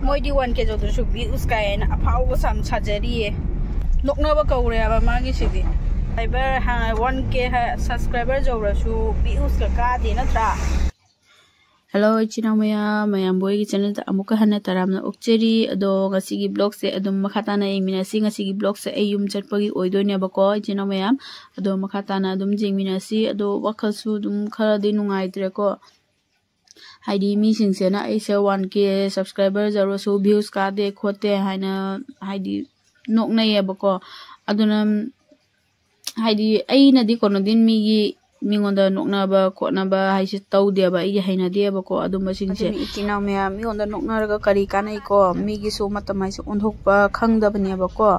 Modi 1K जौद्रसु views कायना अफाव साम साजरिये नोकनबा कौरे आबा मागी सिदि साइबर 1K सब्सक्राइबर जौद्रसु views का दे नत्रा हेलो इचिना मयाम बोय की चैनल ता अमुका हन्ना तरामना उक्चेरी अदो ngasi ब्लॉग से अदुम मखाताना एमिनासी ngasi ब्लॉग से अयुम चटपगी ओइदोइने बको इचिना मयाम अदो मखाताना अदुम जेमिनासी अदो वखसु अदुम खरादि नुंगाइद्रेको हाइदी मीसिंगसेना ऐसे 1K सब्सक्राइबर जरूरसु व्यूज का दे खोते हाइना हाइदी नोकनायेबको अदुना हाइदी अइनादि कोनोदिन मिगी मिंगोंदा नोकनाबा खोनाबा हाइसे तौदेबा आई हाइनादेबको अदुम सिंगसे इचिना मया मिंगोंदा नोकनारगा करी कानाइको मिगी सो मतम हाइसे ओंधोकपा खंगदबनेबको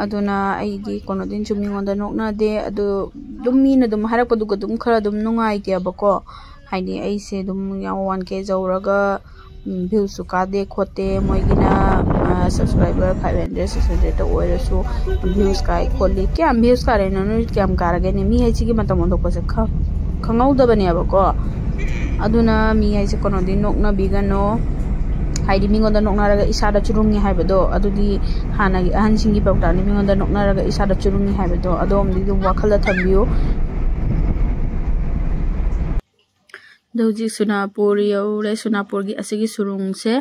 अदुना आइदी कोनोदिन सु मिंगोंदा नोकनादे अदु दुम मीना दुम हारकपदुगा दुम खरा दुम नुंगाइतेबको हाइदी ऐसे दुम 1K जौरगा व्यूज कादे खोते मोइगिना सब्सक्राइबर 500 600 तो ओइरसु व्यूज काई खोली क्या व्यूज कारे ननु क्या कारगे ने मी हाइची की मतम ओंदोकसे खंगौदबने अबको अदुना मी हाइसे कोनोदि नोकना बिगनो हाइदी मिंगोंदा नोकनारगा इसादा चुरुंगी हाइबदो अदुदि हानागी अहनसिंगी पौटानि मिंगोंदा नोकनारगा इसादा चुरुंगी हाइबदो अदोमदि दुम वाखला थम्बियो दोजी सुनापुर यौरे सुनापुर की असिगी सुरुंग से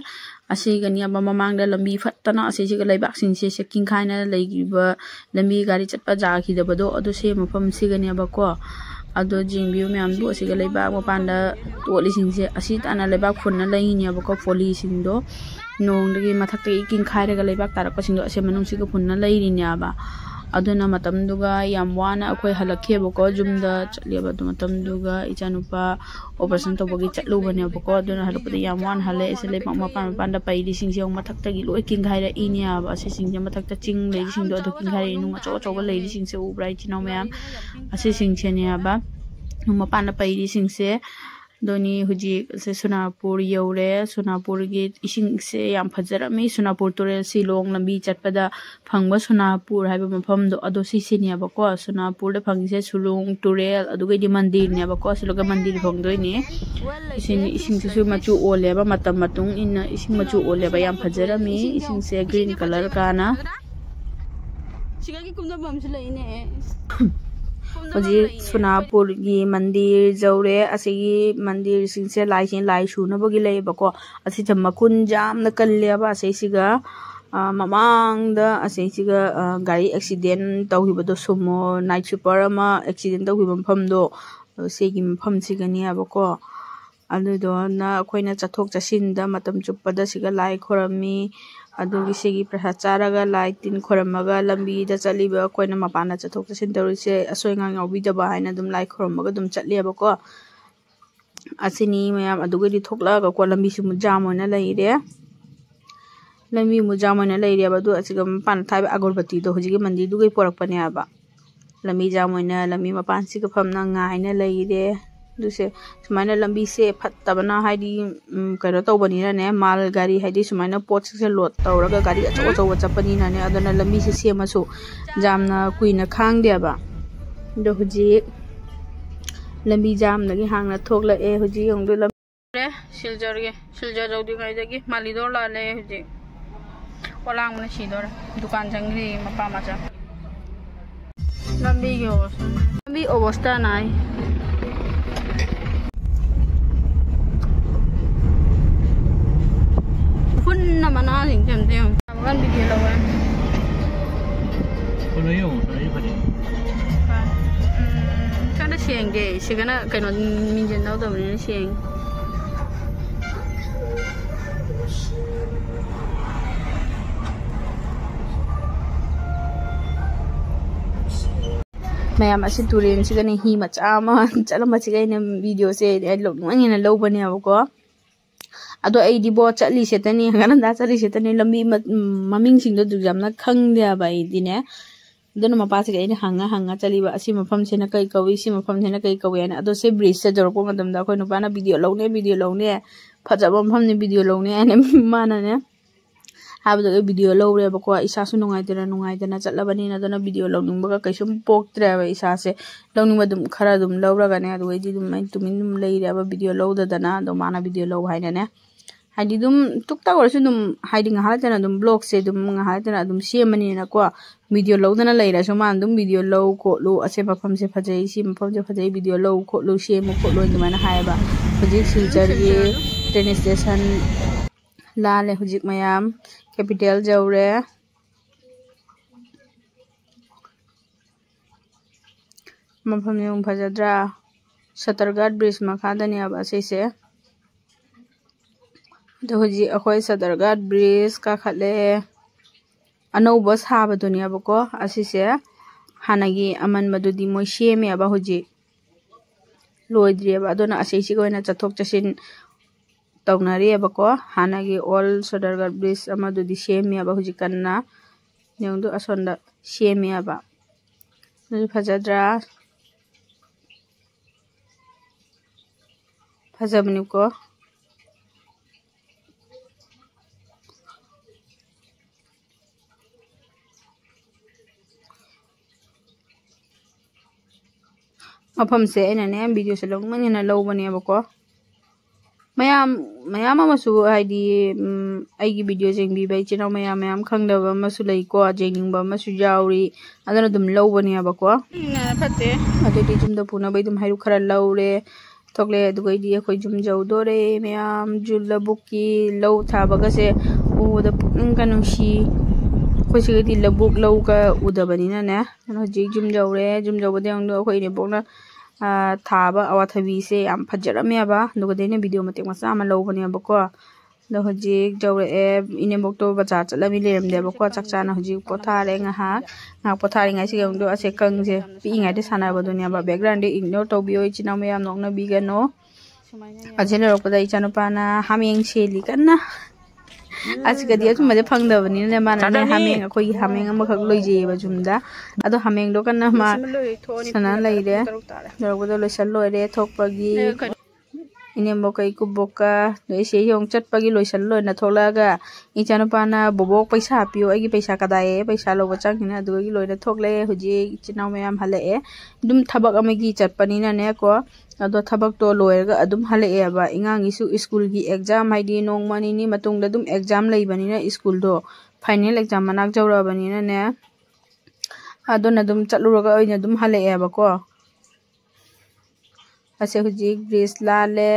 असिगनिया ममांगदा लंबी फत्तना असिसिगा लैबाक सिंसे सेकिंग खाइना लैगिबा लंबी गाड़ी चटपा जाखिदबदो अदो से मफम सिगनिया बको अदो जिंबियो म्यामदो असिगा लैबाक मपांदा तोली सिंसे असि ताना लैबाक फुन्ना लैनिया बको पोली सिंदो नोंदगी मथक्ते किंग खाइरगा लैबाक तारक सिंदो असे मनुंसिगा फुन्ना लैरिनियाबा अदुना मतमदुगा याम वाना अखोय हलखेबको जुमदा चलेबा दु मतमदुगा इचानुपा ऑपरेशन तोबगी चलुबनेबको अदुना हलपदे याम वान हले एसे लेपा मपान मपानदा पैदि सिंसे मथक्तगी लोय किंग हाइरा इनियाबा असे सिंसे मथक्ता चिंग लेदि सिंदो अदु किंग हाइरा इनु अचो अचोबा लेदि सिंसे उब्राइ चिनाव मयाम असे सिंसे नेयाबा मपानदा पैदि सिंसे दोनी हुजी से सुनापुर यौरे सुनापुर की इसिंग से याम फजरमी सुनापुर तुरेल सिलोंग लंबी चटपदा फंगबा सुनापुर हाइबा मफमदो अदो सिसिनियाबको सुनापुर दे फंगिसे सुलुंग तुरेल अदुगैदि मंदिर नेबको सिलोगा मंदिर फंगदोइने इसिंग सु मचु ओलेबा मतम मतुंग इन इसिंग मचु ओलेबा याम फजरमी इसिंग से ग्रीन कलर काना सिगागी कुमदा बमसु लइने हुजी सुनापुर की मंदिर जौरे असिगी मंदिर सिंसे लाइसिन लाई सुनबगी लेबको असि मकुन जामना कल्लेबा असिसिगा ममांगदा असिसिगा गाड़ी एक्सीडेंट तौहिबदो सुमो नाइट सुपर अमा एक्सीडेंट तौहिबम फमदो सेगी मफम सिगनियाबको अदुदो ना अखोइना चथोक चसिनदा मतम चुप्पदा सिगा लाई खोरमी अदुगी सेगी प्रसाद चारागा लाई तिन खोरमगा लंबीदा चलीबा अखोइना मपाना चथोक चसिन तौरिसे असोयंगा याउबिदबा हाइना दुम लाई खोरमगा दुम चलेबको असिनी मयाम अदुगदि थोकलागा को लंबी सु जाम होना लैरे लंबी मु जाम होना लैरे बदु असिगा मपान थाइबा अगरबत्ती दो हुजिगे मंदिर दुगै पोरकपने आबा लंबी जाम होना लंबी मपान सिगा फमना ngaina लैरे दुसे सुमाइना लंबी से फत्तबना हाइदी कनो तौबनिना ने माल गाड़ी हाइदी सुमाइना पोट से लोड तौरगा गाड़ी अचो अचो चपनिना ने अदना लंबी से सेमसु जामना कुइना खांगदेबा दो हुजी लंबी जाम लगी हांगना थोकला ए हुजी योंदो लंबी सिलजर जौदी गाइदगी मालिदोर लाले हुजी ओलांग मन सिदोर दुकान जंगली मपा मचा लंबी अवस्था नाय फुन्ना मना सिंग जमते हम हमगन वीडियो लवन कोनयो फदे काना सेंगे सिगना कनो मिंजन दाव दमने सेंग मैम असे तुरेन सिगने ही मचा मा चलम सिगने वीडियो से लोंगना लौबनेबको अदो आइदी बो चली सेतनी गनदा चली सेतनी लंबी ममिंग सिंगदो दुजामना खंगदेबा आइदिने दन मपासे गैने हंगा चलीबा असि मफम सेना कई कवि सि मफम सेना कई कवि ने अदो से ब्रिज से जरपो मतमदा कोइ नुपाना वीडियो लौने फजब मफम ने वीडियो लौने ने माना ने हाबदो वीडियो लौरेबको इसासु नुंगाइदना चलबनी नदना वीडियो लौनिंगबगा कैसुम पोक्त्रेबा इसासे लौनिंगबा दुम खरा दुम लौरगा ने अदो इदि दुम तुमिन दुम लैरेबा वीडियो लौददना दो माना वीडियो लौ हाइना ने हाइदी दुम तुक्ता ओरसु दुम हाइदी ngahalatina dum blog se dum ngahalatina dum semani na ko video lodana leira so man dum video low ko lo ase mafam se phajai si mafam se phajai video low ko lo semu ko lo dumana haiba hujik silchar gi train station la le hujik mayam capital jawre mafam yum phajadra Satargat bridge makhadani aba se तो हजी अखोई Sadarghat bridge का खले अनौबा साबदुनी अबको असिसे हानागी अमन मदुदी मोय सेमे अबा हजी लोइद्री अबा अदोना असेसी गोइना चथोक चसिन तौनारी अबको हानागी ऑल सदरघाट ब्रिज अमदुदी सेमे अबा हजी कन्ना नेंदु असोंदा सेमे अबा नु फजद्रा फजबनिको मफम से इन्हें वीडियो से लोग मैंने लो बने बको मयाम मसु हाइदी आइगी वीडियो जेंगी बाई चिनाव मयाम खंगदब मसु लइको जेंगिंग मसु जाउरी अदना दुम लो बने बको फते अदि जुम द पुना बाई दुम हाइरु खरा लौरे थोकले दुगैदी अखोय जुम जौदोरे मयाम जुल बुकी लो थाबगसे उद पुनिंग कनुसी खोसिगदी लबुक लौका उदबनिना ने हजि जुम जौरे जुम जौबदे अंदो अखोय ने बोना थाबा अवाथबी से याम फजरमे अबा दुगदेने वीडियो मते मसा मा लौबने अबको द हजि जौरे इने बोक्तो बचा चलमी लेरमदे अबको चकचाना हजि पोथारे nga पोथारे ngai से अंदो असे कंगजे पिंगाइ दे सानाबो दुनिया बा बैकग्राउंड दे इग्नोर तोबियो चिना मयाम नोंना बिगनो अजेले रोकदा इचानुपाना हामेंग सेली कन्ना आजकदी अजुम मजे फंगदबनी ने मानने हामेंग अखोई हामेंग अमखक लोइजेबा जुमदा अदो हामेंग दो कन्ना मा सना लइरे दरगदो लोइसल लोइरे थोकपगी इनेमबो कई कुबोका एसे योंग चटपगी लोइसल लोइना थोलागा इचानुपाना बोबोक पैसा पियो आगी पैसा कदाए पैसा लोबो चांगिना दुगी लोइना थोकले हुजी इचिनाव मयाम हलेए दुम थबक अमगी चटपनिना ने को अदो थबक तो लोयरगा अदुम हलेए बा इंगांगिसु स्कूल की एग्जाम हाइदी नोंगमानी नि मतुंगदा दुम एग्जाम लइबनिना स्कूल दो फाइनल एग्जाम मनाक जौराबनिना ने अदोना दुम चलुरगा ओइना दुम हलेए बा को असे हुजी ब्रिज लाले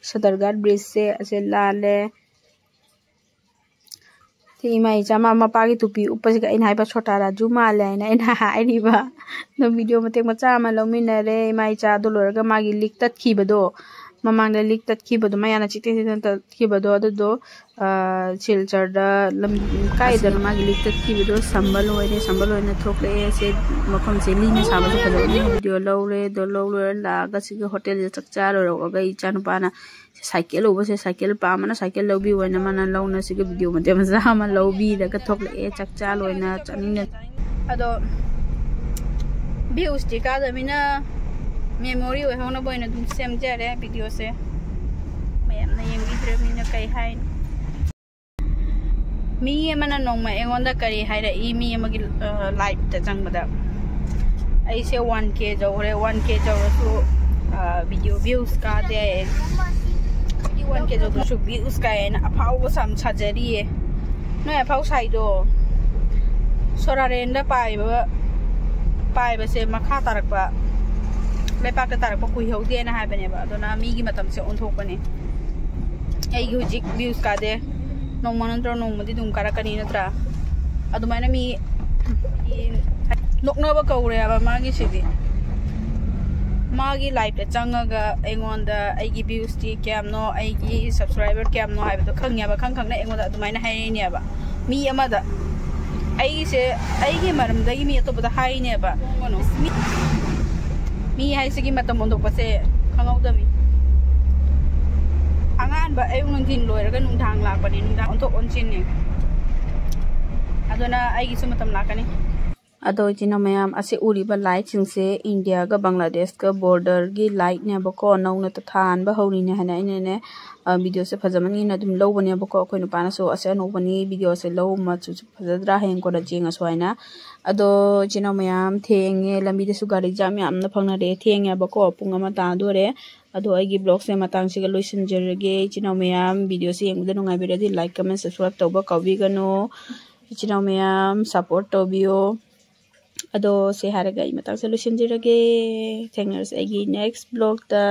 सदरघाट ब्रिज से असे लाले थी इमाई जामा मपागी तुपी उपसिगा इन हाइबा छोटा राजू माले इन इन हाइरिबा नो वीडियो मते मचा मा लौमिनरे इमाई चा दो लोरगा मागी लिक तत्खिबदो ममांगले लिक तत्खिबदो मायाना चिते तत्खिबदो अदो सिलचरदा काइदन मागी लिक तत्खिबदो संबल होइने थोकले से मखम से लीने साबसो फदो वीडियो लौरे दो लौरे लागा सिगे होटल जे चकचार रोगा इचानुपाना साइकिल ओबसे साइकिल पामना साइकिल लौबी होइना माना लौना सिगे वीडियो मते मजा मा लौबी रगा थोकले चकचा लोइना चनिने अदो व्यूज टिका दमिना मेमोरी ओइ होना बोइना दुम सेम जरे वीडियो से मयामना येंगिद्रमिना कई हाइ मी एमना नोंमा एंगोंदा करी हाइरा ई मी एमगी लाइव त जंगबदा ऐसे 1k जौरे 1k जौरसु वीडियो व्यूज का दे 1k जौरसु व्यूज का एना अफाउ सम छजरिए नो अफाउ साइदो सोरारेंदा पाइबा से मखा तारकबा लेपाक तारकबा कुइहौदे ना हाइबनेबा अदोना मीगी मतम से ओंथोकने एगी हुजिक व्यूज का दे नोंमनंत्र नोंमदि दुम काराकनी नत्रा अदुमाइना मी नोकनबा कौरे अबा मागी सिदि मागी लाइव ता चंगागा एंगोंदा आइगी व्यूज टी क्यामनो आइगी सब्सक्राइबर क्यामनो हाइबदो खंग्याबा खंखंगना एंगोंदा अदुमाइना हाइनेबा मी अमादा आइगी मरमदगी मी अतोबदा हाइनेबा कोनो मी हाइसिगी मतम ओंदोकपसे खंगौदमी angan ba ayung nungtin loiraga nungdang lakpani nungdang ontok onchin ne adona aigi sumatam lakani ado jina mayam ase uriba light singse India ga Bangladesh ka border gi light ne bako nauna ta than ba hori ne hana ne video se phajamani na dum lo bani bako koi nu pana so ase no bani video se lo ma chu phajadra heng ko da jinga soina ado jina mayam thenge lambi de su gari jam yam na phangna re thenge bako punga ma ta do re अदो आइगी blog से मतंग से लोइसनजरगे इचिनाव ma'am video से येंगबदा नुंगाइबिरदि like comment subscribe तौबा काउबिगनो इचिनाव ma'am support तौबियो अदो से हारगा इ मतंग से लोइसनजरगे thanks आइगी next blog ता